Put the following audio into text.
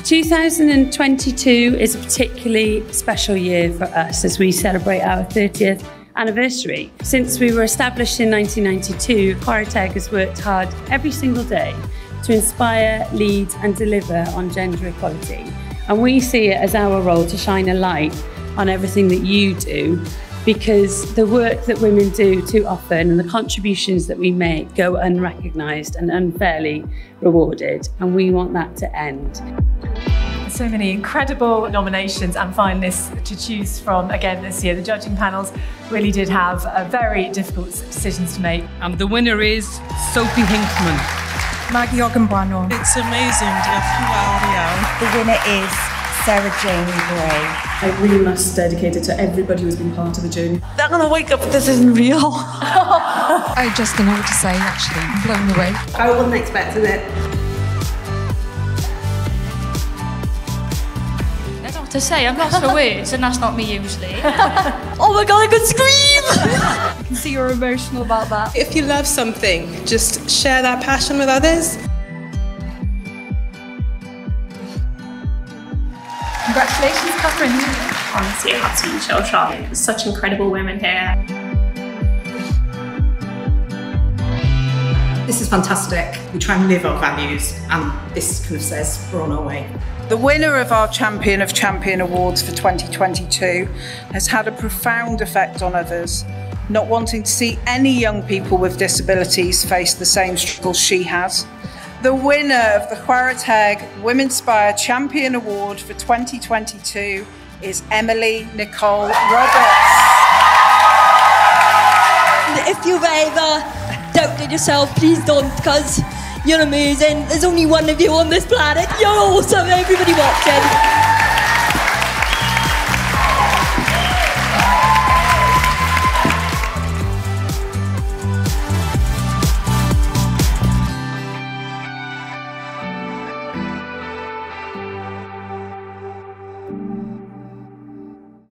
2022 is a particularly special year for us as we celebrate our 30th anniversary. Since we were established in 1992, Chwarae Teg has worked hard every single day to inspire, lead and deliver on gender equality. And we see it as our role to shine a light on everything that you do, because the work that women do too often and the contributions that we make go unrecognised and unfairly rewarded, and we want that to end. So many incredible nominations and finalists to choose from again this year. The judging panels really did have very difficult decisions to make. And the winner is Sophie Hinkman. Maggie Ogumbuano. It's amazing, The winner is Sarah Jane Gray. I really must dedicate it to everybody who's been part of the journey. They're gonna wake up, this isn't real. I just don't know what to say, actually. I'm blown away. I wasn't expecting it. I don't know what to say, I'm lost for words, and that's not me usually. Oh my god, I could scream! I can see you're emotional about that. If you love something, just share that passion with others. Congratulations, Catherine. Honestly, it has been shell-shocked. Such incredible women here. This is fantastic. We try and live our values, and this kind of says we're on our way. The winner of our Champion of Champion Awards for 2022 has had a profound effect on others, not wanting to see any young people with disabilities face the same struggles she has. The winner of the Chwarae Teg Womenspire Champion Award for 2022 is Emily Nicole Roberts. If you've ever doubted yourself, please don't, because you're amazing. There's only one of you on this planet. You're awesome, everybody watching.